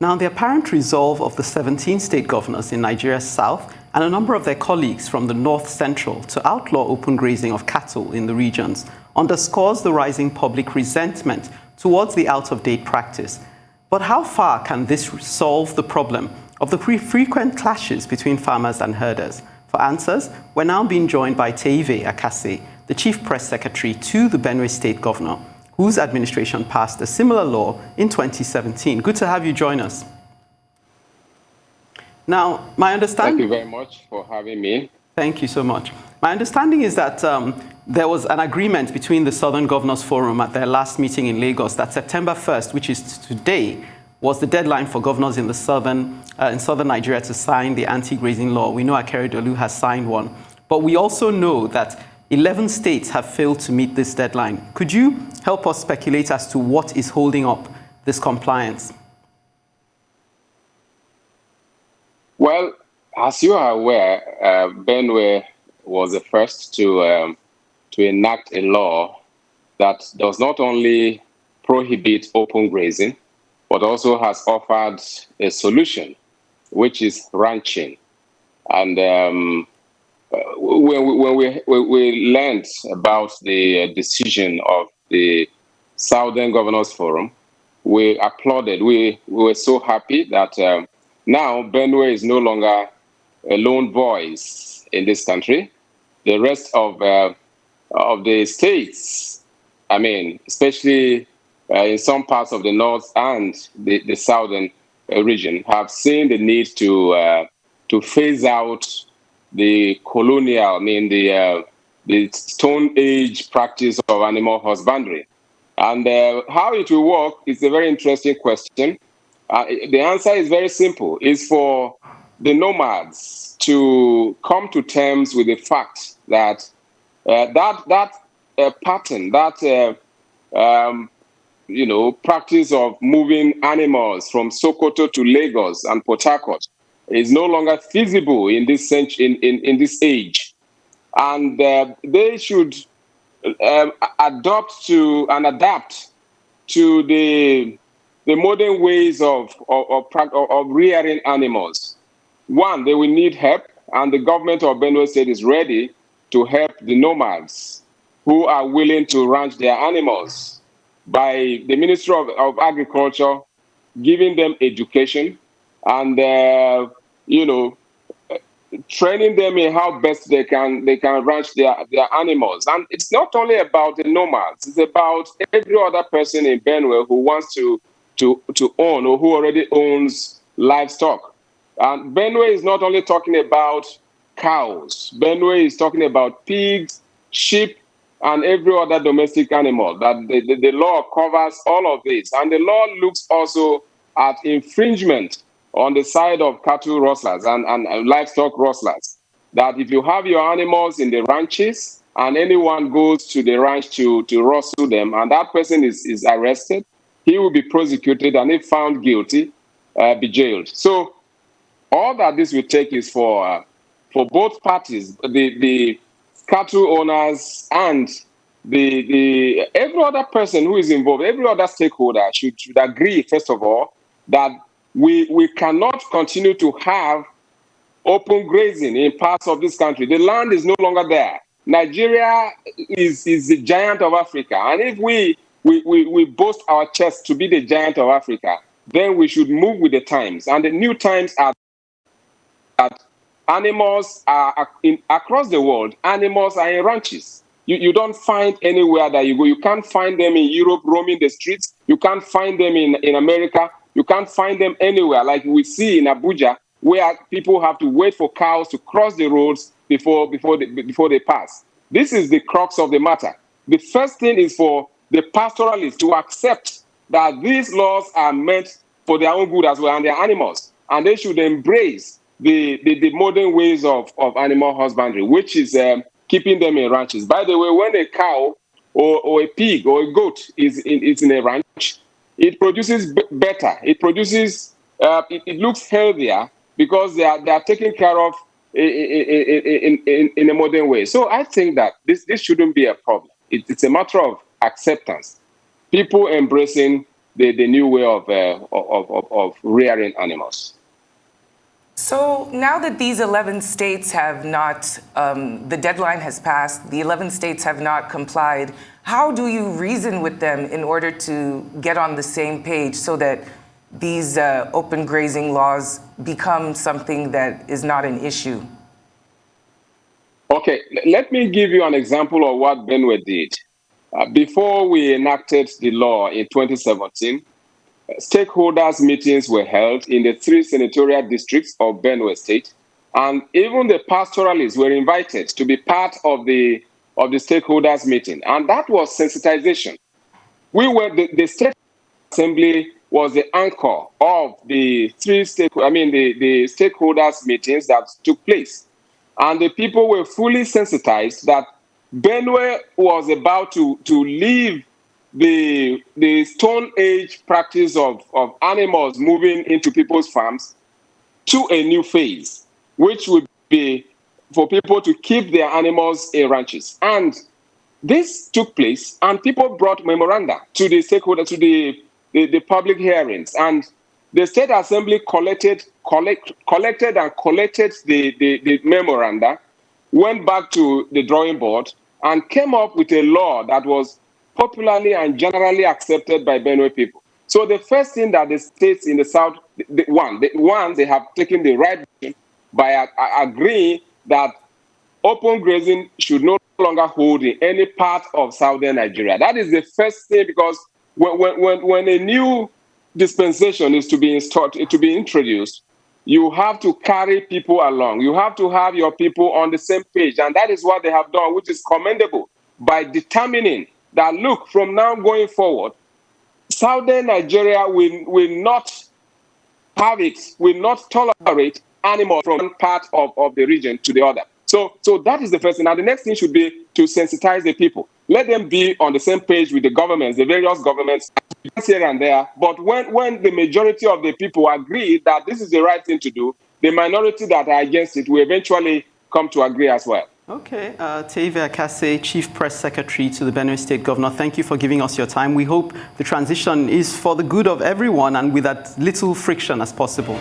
Now, the apparent resolve of the 17 state governors in Nigeria's south and a number of their colleagues from the north central to outlaw open grazing of cattle in the regions underscores the rising public resentment towards the out-of-date practice. But how far can this solve the problem of the frequent clashes between farmers and herders? For answers, we're now being joined by Terver Akase, the Chief Press Secretary to the BENUE State Governor, whose administration passed a similar law in 2017. Good to have you join us. Now, my understanding... Thank you very much for having me. Thank you so much. My understanding is that there was an agreement between the Southern Governors Forum at their last meeting in Lagos that September 1st, which is today, was the deadline for governors in southern Nigeria to sign the anti-grazing law. We know Akeredolu has signed one, but we also know that 11 states have failed to meet this deadline. Could you help us speculate as to what is holding up this compliance? Well, as you are aware, BENUE was the first to enact a law that does not only prohibit open grazing, but also has offered a solution, which is ranching. And when we learned about the decision of the Southern Governors Forum, we applauded. We were so happy that now BENUE is no longer a lone voice in this country. The rest of the states, I mean, especially in some parts of the north and the southern region, have seen the need to phase out the colonial, I mean, the Stone Age practice of animal husbandry. And how it will work is a very interesting question. The answer is very simple. It's for the nomads to come to terms with the fact that pattern, practice of moving animals from Sokoto to Lagos and Port Harcourt is no longer feasible in this in this age, and they should adapt to the modern ways of rearing animals. One, they will need help, and the government of BENUE State is ready to help the nomads who are willing to ranch their animals by the Ministry of Agriculture giving them education and training them in how best they can ranch their animals. And it's not only about the nomads; it's about every other person in BENUE who wants to own or who already owns livestock. And BENUE is not only talking about cows. BENUE is talking about pigs, sheep, and every other domestic animal. That the law covers all of this, and the law looks also at infringement on the side of cattle rustlers and livestock rustlers. That if you have your animals in the ranches and anyone goes to the ranch to rustle them, and that person is arrested, he will be prosecuted, and if found guilty, be jailed. So all that this will take is for both parties, the cattle owners and the every other person who is involved, every other stakeholder should agree, first of all, that we cannot continue to have open grazing in parts of this country. The land is no longer there. Nigeria is the giant of Africa. And if we boast our chest to be the giant of Africa, then we should move with the times. And the new times are that animals are across the world, animals are in ranches. You don't find anywhere that you go. You can't find them in Europe roaming the streets. You can't find them in America. You can't find them anywhere like we see in Abuja, where people have to wait for cows to cross the roads before they pass. This is the crux of the matter. The first thing is for the pastoralists to accept that these laws are meant for their own good as well and their animals, and they should embrace the modern ways of animal husbandry, which is keeping them in ranches. By the way, when a cow or a pig or a goat is in a ranch, it produces better. It produces. It looks healthier because they are taken care of in a modern way. So I think that this shouldn't be a problem. It's a matter of acceptance. People embracing the new way of rearing animals. So now that these 11 states have not, the deadline has passed, the 11 states have not complied, how do you reason with them in order to get on the same page so that these open grazing laws become something that is not an issue? Okay, let me give you an example of what BENUE did. Before we enacted the law in 2017, stakeholders meetings were held in the 3 senatorial districts of BENUE State, and even the pastoralists were invited to be part of the stakeholders meeting, and that was sensitization. The state assembly was the anchor of the the stakeholders meetings that took place, and the people were fully sensitized that BENUE was about to leave the Stone Age practice of animals moving into people's farms to a new phase, which would be for people to keep their animals in ranches. And this took place, and people brought memoranda to the stakeholders, to the public hearings, and the State Assembly collected the memoranda, went back to the drawing board, and came up with a law that was popularly and generally accepted by BENUE people. So the first thing that the states in the South, they have taken the right decision by agreeing that open grazing should no longer hold in any part of southern Nigeria. That is the first thing, because when a new dispensation is to be installed, to be introduced, you have to carry people along. You have to have your people on the same page. And that is what they have done, which is commendable, by determining that, look, from now going forward, southern Nigeria will not tolerate animals from one part of the region to the other. So that is the first thing. Now, the next thing should be to sensitize the people. Let them be on the same page with the governments, the various governments, here and there. But when the majority of the people agree that this is the right thing to do, the minority that are against it will eventually come to agree as well. Okay, Terver Akase, Chief Press Secretary to the BENUE State Governor, thank you for giving us your time. We hope the transition is for the good of everyone and with as little friction as possible.